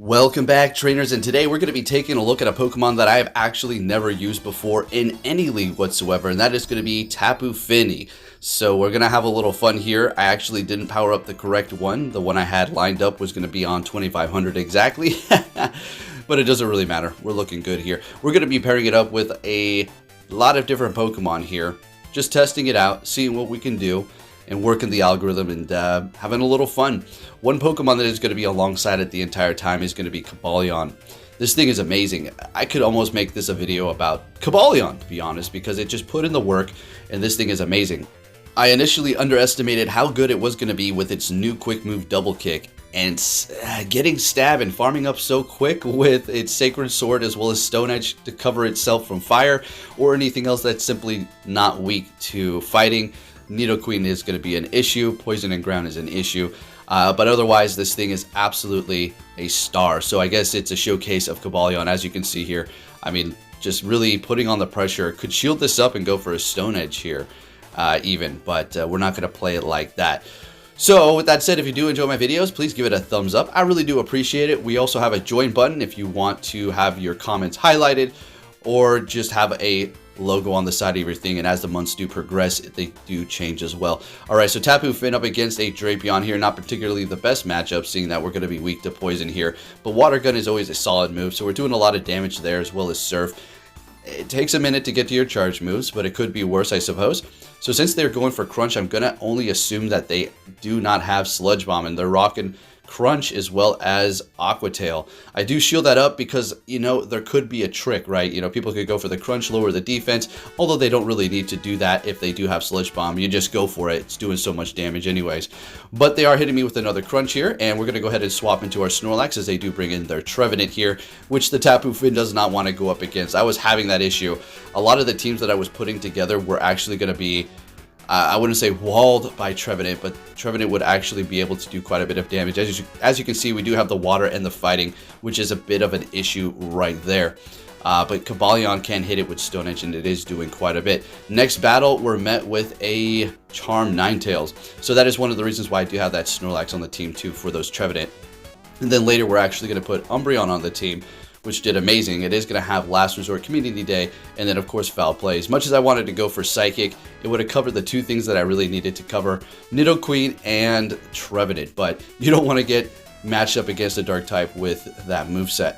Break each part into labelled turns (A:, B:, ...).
A: Welcome back, trainers, and today we're going to be taking a look at a Pokemon that I have actually never used before in any league whatsoever, and that is going to be Tapu Fini. So we're going to have a little fun here. I actually didn't power up the correct one. The one I had lined up was going to be on 2500 exactly, but it doesn't really matter. We're looking good here. We're going to be pairing it up with a lot of different Pokemon here, just testing it out, seeing what we can do, and working the algorithm and having a little fun. One Pokemon that is going to be alongside it the entire time is going to be Cobalion. This thing is amazing. I could almost make this a video about Cobalion, to be honest, because it just put in the work, and this thing is amazing. I initially underestimated how good it was going to be with its new quick move double kick, and getting stab and farming up so quick with its Sacred Sword as well as Stone Edge to cover itself from fire or anything else that's simply not weak to fighting. Nidoqueen is going to be an issue. Poison and Ground is an issue. But otherwise, this thing is absolutely a star. So I guess it's a showcase of Cobalion, as you can see here. I mean, just really putting on the pressure. Could shield this up and go for a Stone Edge here even. But we're not going to play it like that. So with that said, if you do enjoy my videos, please give it a thumbs up. I really do appreciate it. We also have a join button if you want to have your comments highlighted or just have a logo on the side of everything, and as the months do progress, they do change as well. Alright, so Tapu Fini up against a Drapion here, not particularly the best matchup, seeing that we're going to be weak to poison here, but Water Gun is always a solid move, so we're doing a lot of damage there as well as Surf. It takes a minute to get to your charge moves, but it could be worse, I suppose. So since they're going for Crunch, I'm going to only assume that they do not have Sludge Bomb, and they're rocking Crunch as well as Aqua Tail. I do shield that up because, you know, there could be a trick, right? You know, people could go for the Crunch, lower the defense, although they don't really need to do that if they do have Sludge Bomb. You just go for it. It's doing so much damage anyways. But they are hitting me with another Crunch here, and we're going to go ahead and swap into our Snorlax as they do bring in their Trevenant here, which the Tapu Fini does not want to go up against. I was having that issue. A lot of the teams that I was putting together were actually going to be I wouldn't say walled by Trevenant, but Trevenant would actually be able to do quite a bit of damage. As you can see, we do have the water and the fighting, which is a bit of an issue right there. But Cobalion can hit it with Stone Edge, and it is doing quite a bit. Next battle, we're met with a Charm Ninetales. So that is one of the reasons why I do have that Snorlax on the team too for those Trevenant. And then later, we're actually going to put Umbreon on the team, which did amazing. It is going to have Last Resort Community Day, and then of course Foul Play. As much as I wanted to go for Psychic, it would have covered the two things that I really needed to cover, Nidoqueen and Trevenant, but you don't want to get matched up against a Dark type with that moveset.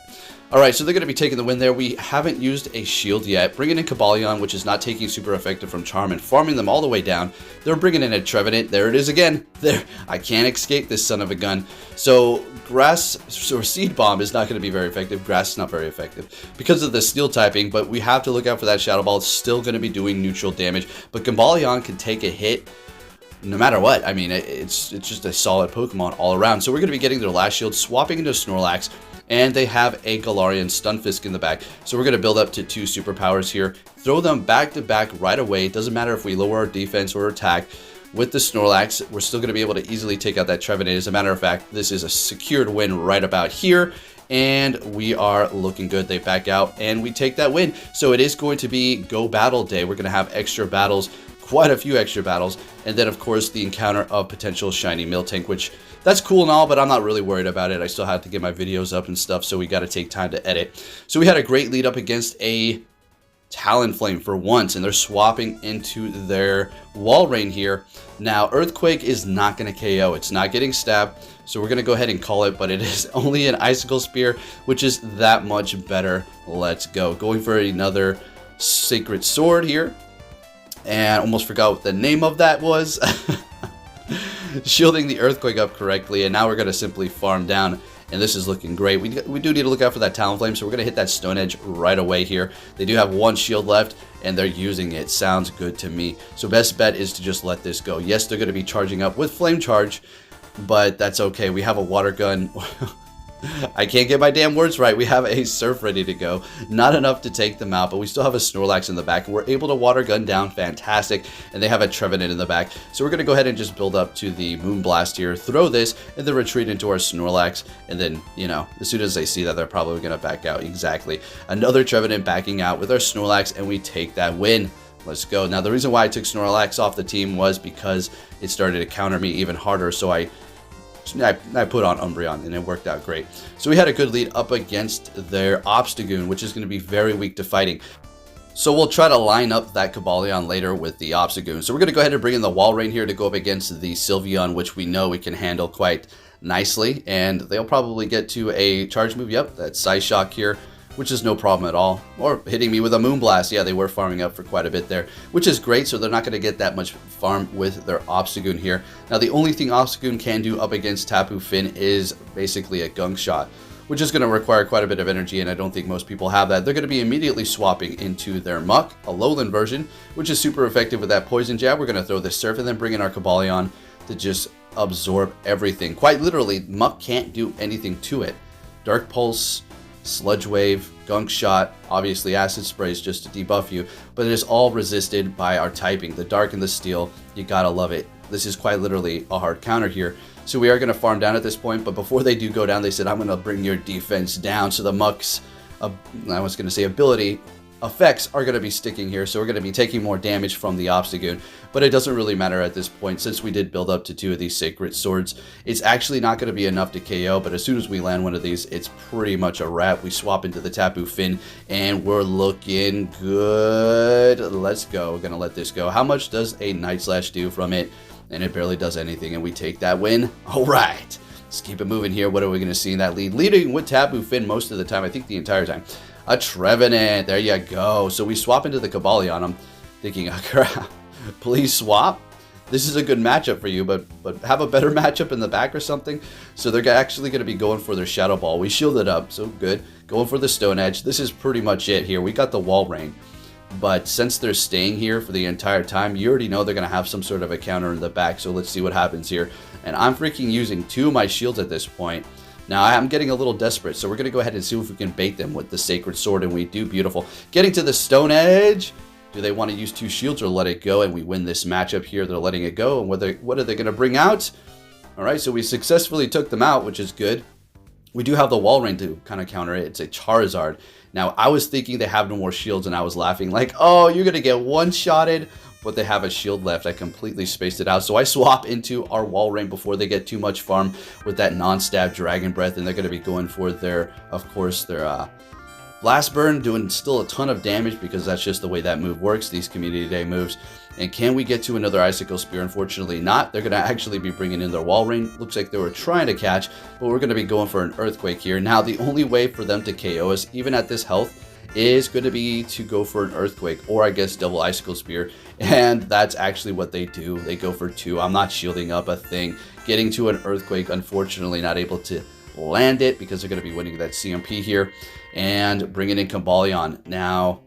A: Alright, so they're going to be taking the win there. We haven't used a shield yet. Bringing in Cobalion, which is not taking super effective from Charm, and farming them all the way down. They're bringing in a Trevenant. There it is again. There, I can't escape this son of a gun. So Grass or Seed Bomb is not going to be very effective. Grass is not very effective because of the Steel typing, but we have to look out for that Shadow Ball. It's still going to be doing neutral damage, but Cobalion can take a hit no matter what. I mean, it's just a solid Pokemon all around. So we're going to be getting their last shield, swapping into Snorlax, and they have a Galarian Stunfisk in the back. So we're going to build up to two superpowers here, throw them back to back right away. It doesn't matter if we lower our defense or attack. With the Snorlax, we're still going to be able to easily take out that Trevenant. As a matter of fact, this is a secured win right about here, and we are looking good. They back out, and we take that win. So it is going to be Go Battle Day. We're going to have extra battles, quite a few extra battles, and then of course the encounter of potential shiny Miltank, which that's cool and all, but I'm not really worried about it. I still have to get my videos up and stuff, so we got to take time to edit. So we had a great lead up against a Talonflame for once, and they're swapping into their Walrein here. Now Earthquake is not going to KO. It's not getting stabbed, so we're going to go ahead and call it, but it is only an Icicle Spear, which is that much better. Let's go. Going for another Sacred Sword here, and almost forgot what the name of that was. Shielding the Earthquake up correctly, and now we're going to simply farm down, and this is looking great. We do need to look out for that Talonflame, so we're going to hit that Stone Edge right away here. They do have one shield left, and they're using it. Sounds good to me. So best bet is to just let this go. Yes, they're going to be charging up with Flame Charge, but that's okay. We have a Water Gun. I can't get my damn words right. We have a Surf ready to go. Not enough to take them out, but we still have a Snorlax in the back, and we're able to Water Gun down. Fantastic. And they have a Trevenant in the back. So we're going to go ahead and just build up to the Moonblast here, throw this, and then retreat into our Snorlax. And then, you know, as soon as they see that, they're probably going to back out. Exactly. Another Trevenant backing out with our Snorlax, and we take that win. Let's go. Now, the reason why I took Snorlax off the team was because it started to counter me even harder, so I I put on Umbreon and it worked out great. So we had a good lead up against their Obstagoon, which is going to be very weak to fighting. So we'll try to line up that Cobalion later with the Obstagoon. So we're going to go ahead and bring in the Walrein here to go up against the Sylveon, which we know we can handle quite nicely. And they'll probably get to a charge move. Yep, that's Psyshock here, which is no problem at all. Or hitting me with a Moonblast. Yeah, they were farming up for quite a bit there, which is great. So they're not going to get that much farm with their Obstagoon here. Now, the only thing Obstagoon can do up against Tapu Fini is basically a Gunk Shot, which is going to require quite a bit of energy, and I don't think most people have that. They're going to be immediately swapping into their Muck, a Lowland version, which is super effective with that Poison Jab. We're going to throw this Surf and then bring in our Cobalion to just absorb everything. Quite literally, Muck can't do anything to it. Dark Pulse, Sludge Wave, Gunk Shot, obviously Acid Sprays just to debuff you, but it is all resisted by our typing. The Dark and the Steel, you gotta love it. This is quite literally a hard counter here. So we are going to farm down at this point, but before they do go down, they said, I'm going to bring your defense down. So the Muck's, I was going to say ability, effects are going to be sticking here. So we're going to be taking more damage from the Obstagoon, but it doesn't really matter at this point since we did build up to 2 of these Sacred Swords. It's actually not going to be enough to KO, but as soon as we land one of these, it's pretty much a wrap. We swap into the Tapu Fini, and we're looking good. Let's go. We're going to let this go. How much does a Night Slash do from it? And it barely does anything, and we take that win. All right, let's keep it moving here. What are we going to see in that lead? Leading with Tapu Fini most of the time, I think the entire time. A Trevenant, there you go. So we swap into the Cobalion. I'm thinking, oh, crap, please swap. This is a good matchup for you, but have a better matchup in the back or something. So they're actually going to be going for their Shadow Ball. We shielded up, so good. Going for the Stone Edge. This is pretty much it here. We got the Walrein. But since they're staying here for the entire time, you already know they're going to have some sort of a counter in the back. So let's see what happens here. And I'm freaking using 2 of my shields at this point. Now I'm getting a little desperate. So we're going to go ahead and see if we can bait them with the Sacred Sword. And we do. Beautiful. Getting to the Stone Edge. Do they want to use 2 shields or let it go? And we win this matchup here. They're letting it go. And what are they going to bring out? All right. So we successfully took them out, which is good. We do have the Walrein to kind of counter it. It's a Charizard. Now, I was thinking they have no more shields, and I was laughing like, oh, you're going to get one-shotted, but they have a shield left. I completely spaced it out. So I swap into our Walrein before they get too much farm with that non-stab Dragon Breath, and they're going to be going for their, of course, their Blast Burn, doing still a ton of damage because that's just the way that move works, these Community Day moves. And can we get to another Icicle Spear? Unfortunately not. They're going to actually be bringing in their Walrein. Looks like they were trying to catch, but we're going to be going for an Earthquake here. Now, the only way for them to KO us, even at this health, is going to be to go for an Earthquake, or I guess double Icicle Spear. And that's actually what they do. They go for 2. I'm not shielding up a thing. Getting to an Earthquake, unfortunately not able to land it because they're going to be winning that CMP here. And bringing in Cobalion. Now,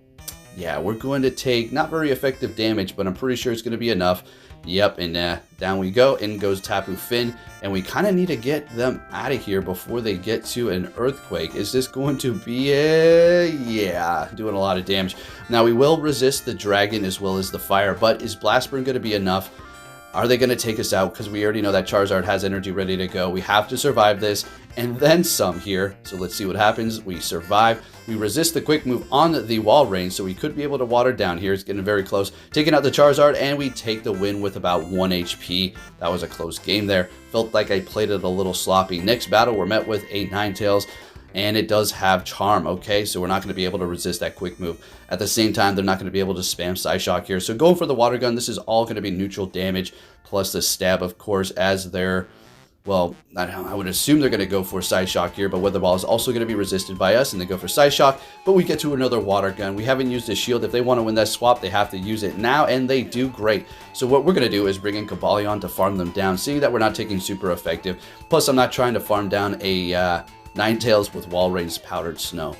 A: yeah, we're going to take not very effective damage, but I'm pretty sure it's going to be enough. Yep, and down we go. In goes Tapu Fini, and we kind of need to get them out of here before they get to an Earthquake. Is this going to be a... Yeah, doing a lot of damage. Now, we will resist the Dragon as well as the Fire, but is Blast Burn going to be enough? Are they going to take us out? Because we already know that Charizard has energy ready to go. We have to survive this, and then some here. So let's see what happens. We survive. We resist the quick move on the Walrein, so we could be able to water down here. It's getting very close. Taking out the Charizard, and we take the win with about 1 HP. That was a close game there. Felt like I played it a little sloppy. Next battle, we're met with a Ninetales. And it does have Charm, okay? So we're not going to be able to resist that quick move. At the same time, they're not going to be able to spam Psyshock here. So going for the Water Gun, this is all going to be neutral damage, plus the Stab, of course, as their... Well, I would assume they're going to go for Psyshock here, but Weather Ball is also going to be resisted by us, and they go for Psyshock. But we get to another Water Gun. We haven't used a shield. If they want to win that swap, they have to use it now, and they do great. So what we're going to do is bring in Cobalion to farm them down, seeing that we're not taking super effective. Plus, I'm not trying to farm down a... Ninetales with Walrein's Powdered Snow.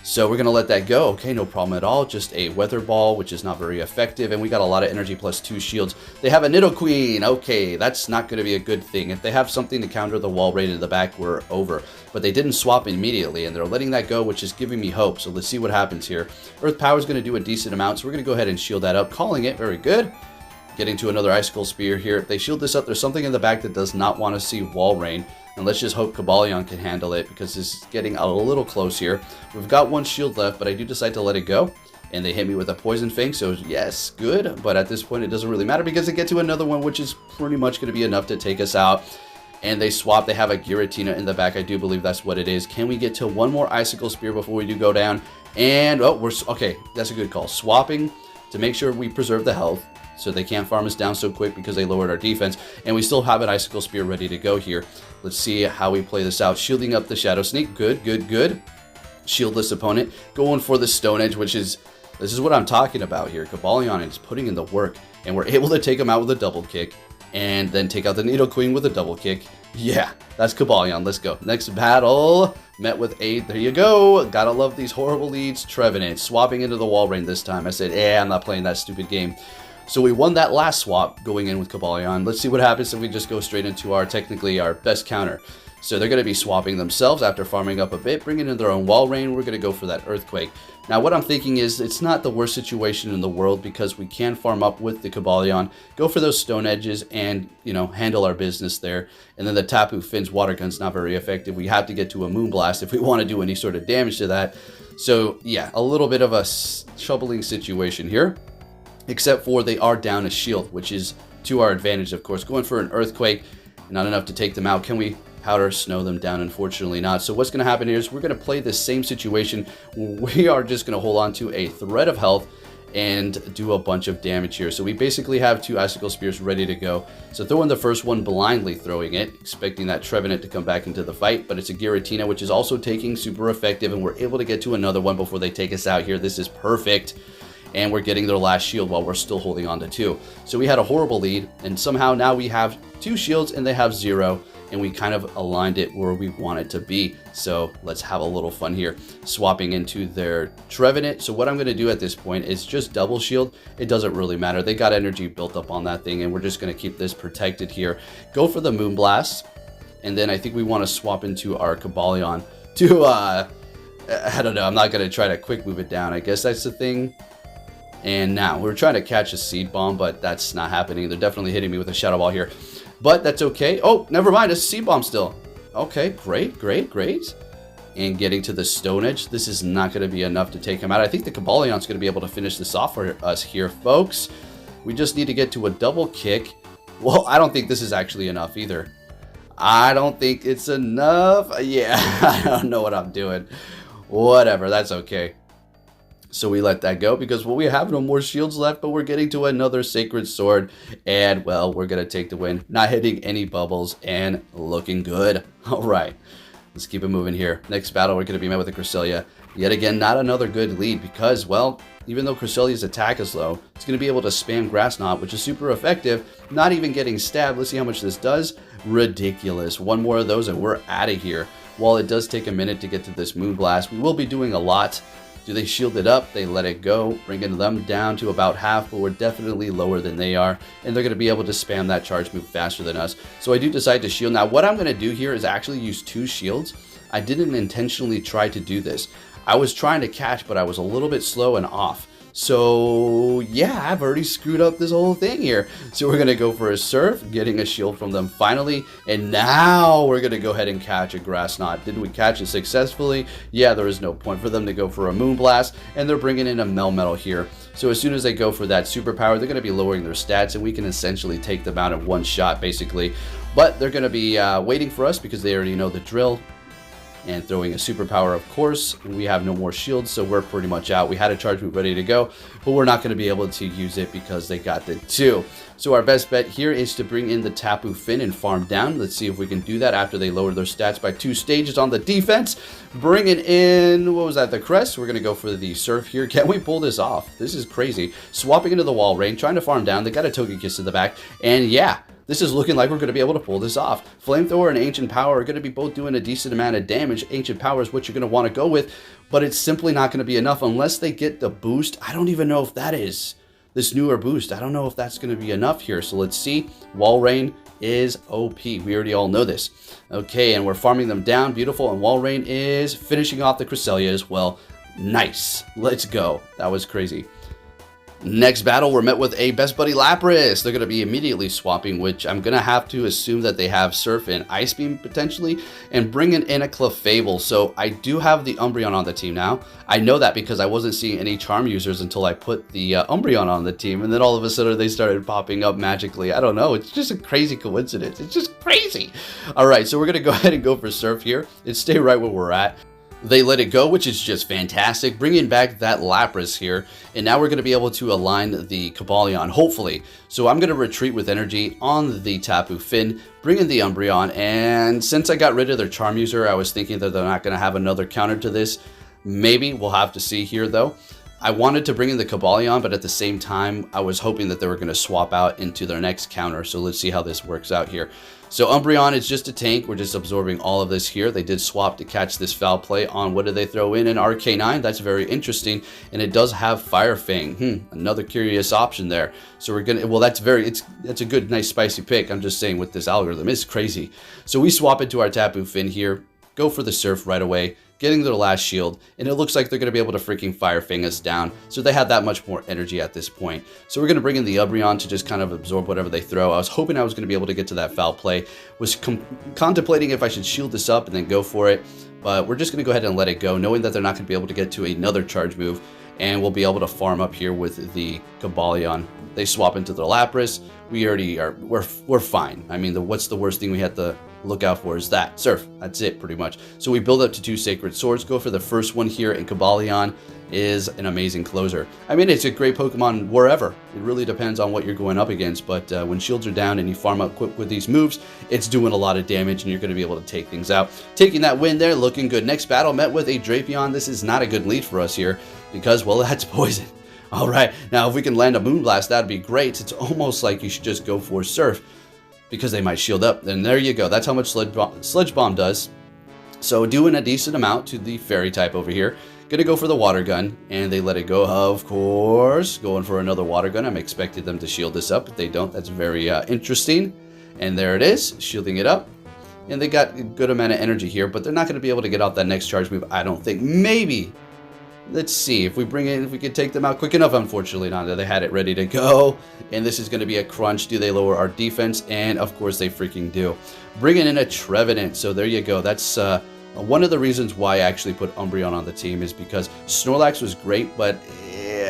A: So we're going to let that go. Okay, no problem at all. Just a Weather Ball, which is not very effective. And we got a lot of energy plus 2 shields. They have a Nidoqueen. Okay, that's not going to be a good thing. If they have something to counter the Walrein in the back, we're over. But they didn't swap immediately, and they're letting that go, which is giving me hope. So let's see what happens here. Earth Power is going to do a decent amount, so we're going to go ahead and shield that up. Calling it. Very good. Getting to another Icicle Spear here. If they shield this up, there's something in the back that does not want to see Walrein. And let's just hope Cobalion can handle it, because this is getting a little close here. We've got 1 shield left, but I do decide to let it go. And they hit me with a Poison Fang, so yes, good. But at this point, it doesn't really matter, because they get to another one, which is pretty much going to be enough to take us out. and they swap. They have a Giratina in the back. I do believe that's what it is. Can we get to one more Icicle Spear before we do go down? And, oh, okay, that's a good call. Swapping to make sure we preserve the health so they can't farm us down so quick because they lowered our defense. And we still have an Icicle Spear ready to go here. Let's see how we play this out. Shielding up the Shadow Sneak. Good, good, good. Shieldless opponent. Going for the Stone Edge, which is... This is what I'm talking about here. Cobalion is putting in the work, and we're able to take him out with a double kick, and then take out the Needle Queen with a double kick. Yeah, that's Cobalion. Let's go. Next battle, met with 8. There you go. Gotta love these horrible leads. Trevenant swapping into the Walrein this time. I said, I'm not playing that stupid game. So we won that last swap going in with Cobalion. Let's see what happens if we just go straight into technically our best counter. So they're going to be swapping themselves after farming up a bit, bringing in their own Walrein. We're going to go for that Earthquake. Now what I'm thinking is it's not the worst situation in the world because we can farm up with the Cobalion, go for those Stone Edges and, handle our business there. And then the Tapu Fin's Water Gun's not very effective. We have to get to a Moonblast if we want to do any sort of damage to that. So yeah, a little bit of a troubling situation here, except for they are down a shield, which is to our advantage, of course. Going for an Earthquake, not enough to take them out. Can we Powder Snow them down? Unfortunately not. So what's going to happen here is we're going to play the same situation. We are just going to hold on to a thread of health and do a bunch of damage here. So we basically have 2 Icicle Spears ready to go. So throwing the first one, blindly throwing it, expecting that Trevenant to come back into the fight, but it's a Giratina, which is also taking super effective, and we're able to get to another one before they take us out here. This is perfect. And we're getting their last shield while we're still holding on to 2. So we had a horrible lead, and somehow now we have 2 shields and they have 0, and we kind of aligned it where we want it to be. So let's have a little fun here, swapping into their Trevenant. So what I'm going to do at this point is just double shield. It doesn't really matter. They got energy built up on that thing, and we're just going to keep this protected here. Go for the Moonblast, and then I think we want to swap into our Cobalion to, I don't know, I'm not going to try to quick move it down. I guess that's the thing. And now we're trying to catch a Seed Bomb, but that's not happening. They're definitely hitting me with a Shadow Ball here, but that's okay. Oh, never mind. It's a Seed Bomb still. Okay, great, great, great. And getting to the Stone Edge. This is not going to be enough to take him out. I think the Cobalion's going to be able to finish this off for us here, folks. We just need to get to a double kick. Well, I don't think this is actually enough either. I don't think it's enough. Yeah, I don't know what I'm doing. Whatever, that's okay. So we let that go because, well, we have no more shields left, but we're getting to another Sacred Sword. And, well, we're going to take the win. Not hitting any bubbles and looking good. All right, let's keep it moving here. Next battle, we're going to be met with a Cresselia. Yet again, not another good lead because, well, even though Cresselia's attack is low, it's going to be able to spam Grass Knot, which is super effective. Not even getting stabbed. Let's see how much this does. Ridiculous. One more of those and we're out of here. While it does take a minute to get to this Moonblast, we will be doing a lot. Do they shield it up? They let it go, bringing them down to about half, but we're definitely lower than they are, and they're going to be able to spam that charge move faster than us. So I do decide to shield. Now, what I'm going to do here is actually use 2 shields. I didn't intentionally try to do this. I was trying to catch, but I was a little bit slow and off. So, yeah, I've already screwed up this whole thing here. So we're going to go for a Surf, getting a shield from them finally. And now we're going to go ahead and catch a Grass Knot. Did we catch it successfully? Yeah, there is no point for them to go for a Moonblast. And they're bringing in a Melmetal here. So as soon as they go for that superpower, they're going to be lowering their stats. And we can essentially take them out in one shot, basically. But they're going to be waiting for us because they already know the drill. And throwing a superpower, of course. We have no more shields, so we're pretty much out. We had a charge move ready to go, but we're not going to be able to use it because they got the 2. So our best bet here is to bring in the Tapu Fin and farm down. Let's see if we can do that after they lower their stats by 2 stages on the defense. Bringing in, what was that, the Crest? We're going to go for the Surf here. Can we pull this off? This is crazy. Swapping into the Walrein, trying to farm down. They got a Togekiss in the back, and yeah, this is looking like we're going to be able to pull this off. Flamethrower and Ancient Power are going to be both doing a decent amount of damage. Ancient Power is what you're going to want to go with, but it's simply not going to be enough unless they get the boost. I don't even know if that is this newer boost. I don't know if that's going to be enough here. So let's see. Walrein is OP. We already all know this. Okay, and we're farming them down. Beautiful. And Walrein is finishing off the Cresselia as well. Nice. Let's go. That was crazy. Next battle, we're met with a Best Buddy Lapras. They're going to be immediately swapping, which I'm going to have to assume that they have Surf and Ice Beam potentially, and bringing in a Clefable. So I do have the Umbreon on the team now. I know that because I wasn't seeing any Charm users until I put the Umbreon on the team, and then all of a sudden they started popping up magically. I don't know. It's just a crazy coincidence. It's just crazy. All right, so we're going to go ahead and go for Surf here and stay right where we're at. They let it go, which is just fantastic, bringing back that Lapras here, and now we're going to be able to align the Cobalion, hopefully. So I'm going to retreat with energy on the Tapu Fini, bring in the Umbreon, and since I got rid of their Charm user, I was thinking that they're not going to have another counter to this. Maybe, we'll have to see here though. I wanted to bring in the Cobalion, but at the same time, I was hoping that they were going to swap out into their next counter. So let's see how this works out here. So Umbreon is just a tank. We're just absorbing all of this here. They did swap to catch this foul play on, what did they throw in? An RK9. That's very interesting. And it does have Fire Fang. Another curious option there. So we're going to, well, that's a good, nice, spicy pick. I'm just saying with this algorithm, it's crazy. So we swap into our Tapu Fini here. Go for the Surf right away, getting their last shield, and it looks like they're going to be able to freaking Fire Fang us down, so they had that much more energy at this point. So we're going to bring in the Umbreon to just kind of absorb whatever they throw. I was hoping I was going to be able to get to that foul play, was contemplating if I should shield this up and then go for it, but we're just going to go ahead and let it go, knowing that they're not going to be able to get to another charge move, and we'll be able to farm up here with the Cobalion. They swap into the Lapras. We already are, we're fine. I mean, what's the worst thing we had to look out for is that Surf. That's it pretty much. So we build up to 2 Sacred Swords, go for the first one here, and Cobalion is an amazing closer. I mean, it's a great Pokemon wherever. It really depends on what you're going up against, but when shields are down and you farm up quick with these moves, it's doing a lot of damage and you're going to be able to take things out. Taking that win there, looking good. Next battle met with a Drapion. This is not a good lead for us here because, well, that's poison. All right, now if we can land a Moonblast, that'd be great. It's almost like you should just go for Surf because they might shield up. And there you go. That's how much Sludge Bomb does. So doing a decent amount to the Fairy type over here. Gonna go for the Water Gun, and they let it go, of course. Going for another Water Gun. I'm expecting them to shield this up. If they don't, that's very interesting. And there it is, shielding it up. And they got a good amount of energy here, but they're not going to be able to get off that next charge move, I don't think. Maybe. Let's see if we could take them out quick enough. Unfortunately not. They had it ready to go, and this is going to be a crunch. Do they lower our defense? And of course they freaking do. Bringing in a Trevenant. So there you go. That's one of the reasons why I actually put Umbreon on the team, is because Snorlax was great, but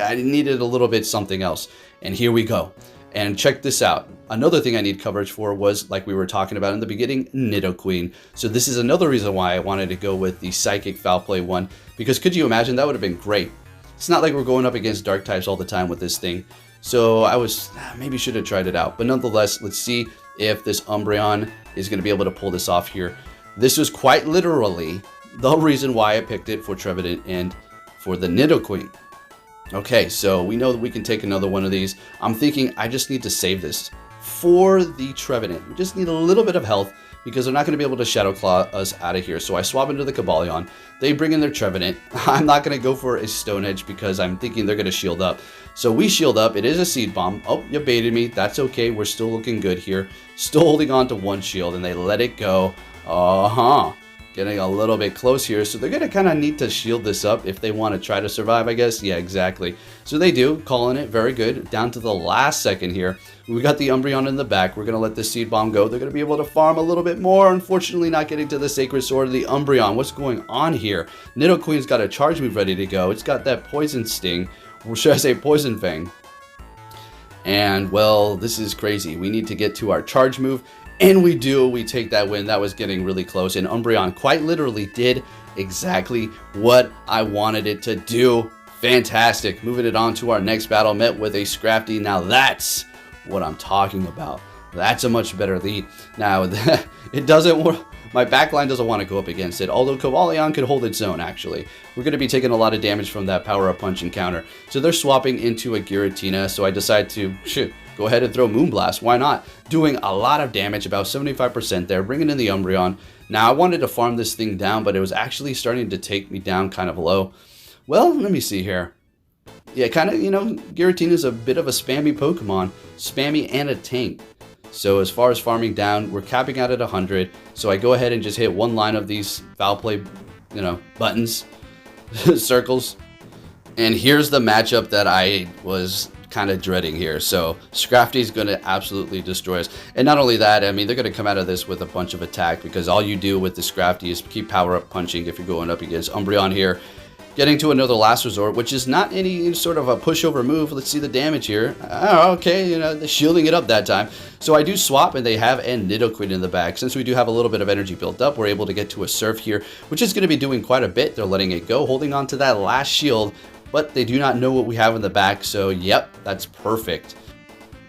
A: I needed a little bit something else. And here we go. And check this out. Another thing I need coverage for was, like we were talking about in the beginning, Nidoqueen. So this is another reason why I wanted to go with the Psychic Foul Play one, because could you imagine? That would have been great. It's not like we're going up against Dark types all the time with this thing. So I was, maybe should have tried it out. But nonetheless, let's see if this Umbreon is going to be able to pull this off here. This was quite literally the reason why I picked it for Trevenant and for the Nidoqueen. Okay, so we know that we can take another one of these. I'm thinking I just need to save this for the Trevenant. We just need a little bit of health because they're not going to be able to Shadow Claw us out of here. So I swap into the Cobalion. They bring in their Trevenant. I'm not going to go for a Stone Edge because I'm thinking they're going to shield up. So we shield up. It is a Seed Bomb. Oh, you baited me. That's okay. We're still looking good here. Still holding on to one shield, and they let it go. Getting a little bit close here, so they're going to kind of need to shield this up if they want to try to survive, I guess. Yeah, exactly. So they do, calling it very good. Down to the last second here. We got the Umbreon in the back. We're going to let the Seed Bomb go. They're going to be able to farm a little bit more. Unfortunately, not getting to the Sacred Sword of the Umbreon. What's going on here? Nidoqueen's got a charge move ready to go. It's got that Poison Sting, or should I say Poison Fang. And, well, this is crazy. We need to get to our charge move. And we do. We take that win. That was getting really close. And Umbreon quite literally did exactly what I wanted it to do. Fantastic. Moving it on to our next battle, met with a Scrafty. Now that's what I'm talking about. That's a much better lead. Now, it doesn't work. My backline doesn't want to go up against it, although Cobalion could hold its own, actually. We're going to be taking a lot of damage from that Power Up Punch encounter. So they're swapping into a Giratina, so I decide to go ahead and throw Moonblast. Why not? Doing a lot of damage, about 75% there, bringing in the Umbreon. Now, I wanted to farm this thing down, but it was actually starting to take me down kind of low. Well, let me see here. Yeah, kind of, Giratina is a bit of a spammy Pokemon. Spammy and a tank. So as far as farming down, we're capping out at 100. So I go ahead and just hit one line of these foul play, buttons, circles. And here's the matchup that I was kind of dreading here. So Scrafty's going to absolutely destroy us. And not only that, I mean, they're going to come out of this with a bunch of attack, because all you do with the Scrafty is keep power up punching if you're going up against Umbreon here. Getting to another Last Resort, which is not any sort of a pushover move. Let's see the damage here. Oh, okay, you know, they're shielding it up that time. So I do swap, and they have a Nidoqueen in the back. Since we do have a little bit of energy built up, we're able to get to a Surf here, which is going to be doing quite a bit. They're letting it go, holding on to that last shield, but they do not know what we have in the back. So, yep, that's perfect.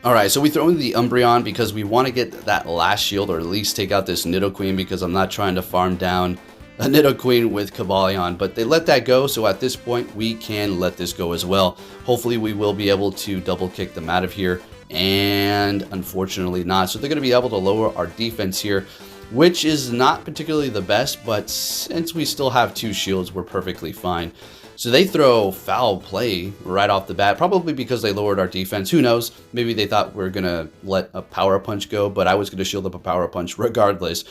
A: Alright, so we throw in the Umbreon because we want to get that last shield, or at least take out this Nidoqueen, because I'm not trying to farm down a Nidoqueen with Cobalion, but they let that go, so at this point we can let this go as well. Hopefully we will be able to double kick them out of here, and unfortunately not. So they're going to be able to lower our defense here, which is not particularly the best, but since we still have 2 shields, we're perfectly fine. So they throw Foul Play right off the bat, probably because they lowered our defense. Who knows? Maybe they thought we were going to let a Power Punch go, but I was going to shield up a Power Punch regardless.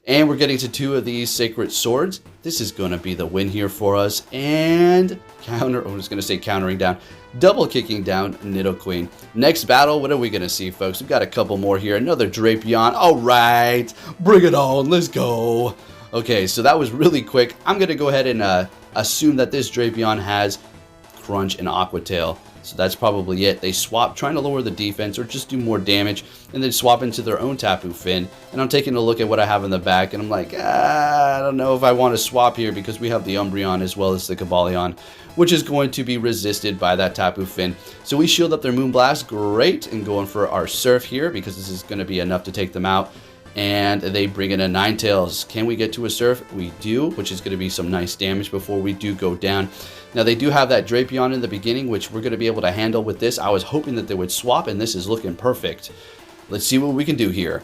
A: And we're getting to 2 of these Sacred Swords. This is going to be the win here for us. And I was going to say countering down, double kicking down Nidoqueen. Next battle, what are we going to see, folks? We've got a couple more here. Another Drapion. All right, bring it on. Let's go. Okay, so that was really quick. I'm going to go ahead and assume that this Drapion has Crunch and Aqua Tail. So that's probably it. They swap, trying to lower the defense or just do more damage, and then swap into their own Tapu Fin. And I'm taking a look at what I have in the back, and I'm like, I don't know if I want to swap here, because we have the Umbreon as well as the Cobalion, which is going to be resisted by that Tapu Fin. So we shield up their Moonblast, great, and going for our Surf here, because this is going to be enough to take them out. And they bring in a Ninetales. Can we get to a Surf? We do, which is going to be some nice damage before we do go down. Now, they do have that Drapion in the beginning, which we're going to be able to handle with this. I was hoping that they would swap, and this is looking perfect. Let's see what we can do here.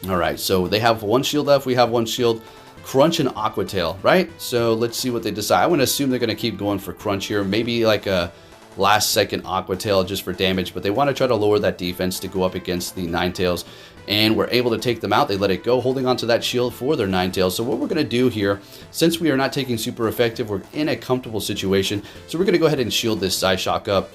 A: All right, so they have 1 shield left. We have 1 shield. Crunch and Aqua Tail, right? So let's see what they decide. I want to assume they're going to keep going for Crunch here. Maybe like a last second Aqua Tail just for damage, but they want to try to lower that defense to go up against the Ninetales, and we're able to take them out. They let it go, holding on to that shield for their Ninetales. So what we're going to do here, since we are not taking super effective, we're in a comfortable situation, so we're going to go ahead and shield this Psyshock up,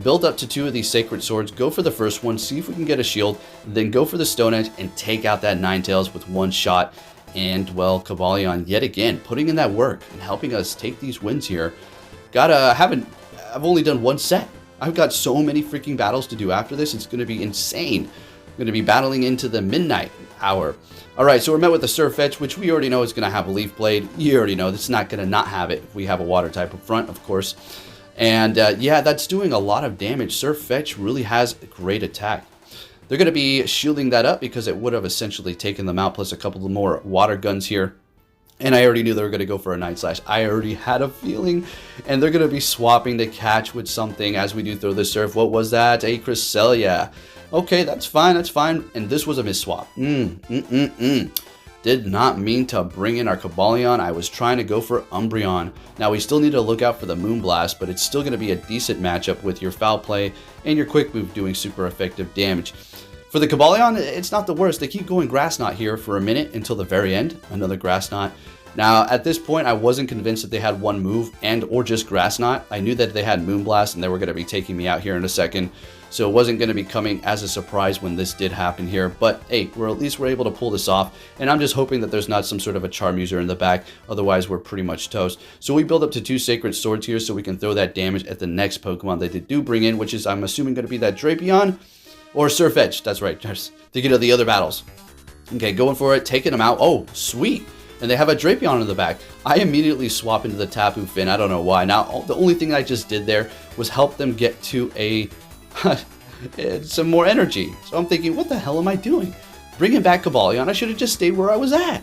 A: build up to 2 of these Sacred Swords, go for the first one, see if we can get a shield, then go for the Stone Edge and take out that Ninetales with 1 shot. And, well, Cobalion yet again putting in that work and helping us take these wins here. I've only done 1 set. I've got so many freaking battles to do after this. It's going to be insane. I'm going to be battling into the midnight hour. All right, so we're met with the Surf Edge, which we already know is going to have a Leaf Blade. You already know it's not going to not have it if we have a Water type up front, of course. And yeah, that's doing a lot of damage. Surf Fetch really has a great attack. They're going to be shielding that up because it would have essentially taken them out, plus a couple more Water Guns here. And I already knew they were going to go for a Night Slash. I already had a feeling. And they're going to be swapping to catch with something as we do throw the Surf. What was that? A Cresselia. Okay, that's fine, that's fine. And this was a misswap. Did not mean to bring in our Cobalion. I was trying to go for Umbreon. Now, we still need to look out for the Moonblast, but it's still going to be a decent matchup with your Foul Play and your Quick Move doing super effective damage. For the Cobalion, it's not the worst. They keep going Grass Knot here for a minute until the very end. Another Grass Knot. Now, at this point, I wasn't convinced that they had 1 move and or just Grass Knot. I knew that they had Moonblast and they were going to be taking me out here in a second. So it wasn't going to be coming as a surprise when this did happen here. But hey, at least we're able to pull this off. And I'm just hoping that there's not some sort of a Charm User in the back. Otherwise, we're pretty much toast. So we build up to 2 Sacred Swords here so we can throw that damage at the next Pokemon that they do bring in, which is, I'm assuming, going to be that Drapion or Surf Edge. That's right. Just thinking of the other battles. Okay, going for it, taking them out. Oh, sweet. And they have a Drapion in the back. I immediately swap into the Tapu Fin. I don't know why. Now, the only thing I just did there was help them get to a some more energy. So I'm thinking, what the hell am I doing? Bringing back Cobalion, I should have just stayed where I was at.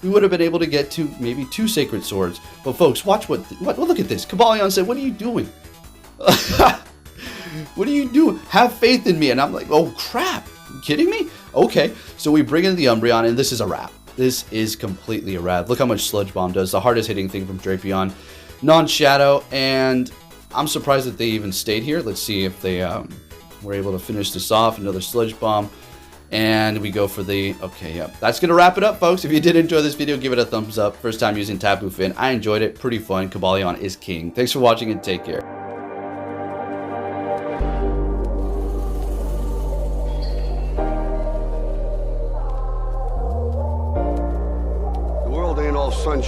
A: We would have been able to get to maybe 2 Sacred Swords. But folks, watch what look at this. Cobalion said, what are you doing? What are you doing? Have faith in me. And I'm like, oh crap. Are you kidding me? Okay. So we bring in the Umbreon, and this is a wrap. This is completely a wrap. Look how much Sludge Bomb does. The hardest hitting thing from Drapion. Non-Shadow, and I'm surprised that they even stayed here. Let's see if they were able to finish this off. Another Sludge Bomb. And we go for the... Okay, yeah. That's going to wrap it up, folks. If you did enjoy this video, give it a thumbs up. First time using Tapu Fin. I enjoyed it. Pretty fun. Cobalion is king. Thanks for watching, and take care.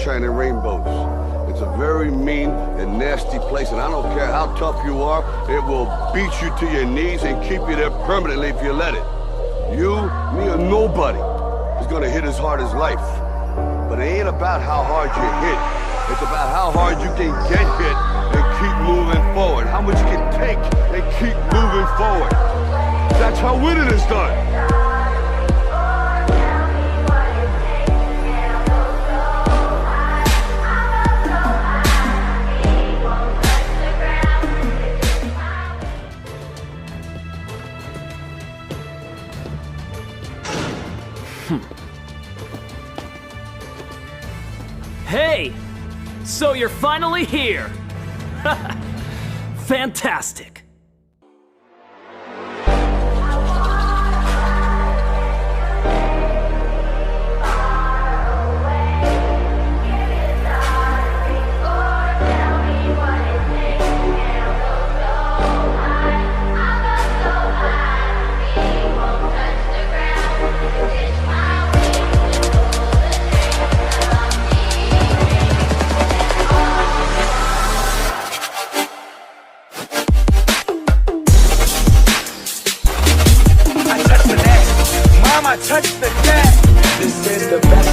B: sunshine and rainbows. It's a very mean and nasty place, and I don't care how tough you are, it will beat you to your knees and keep you there permanently if you let it. You, me, or nobody is gonna hit as hard as life. But it ain't about how hard you hit. It's about how hard you can get hit and keep moving forward. How much you can take and keep moving forward. That's how winning is done.
C: Hey! So you're finally here! Fantastic!
D: Touch the deck. This is the best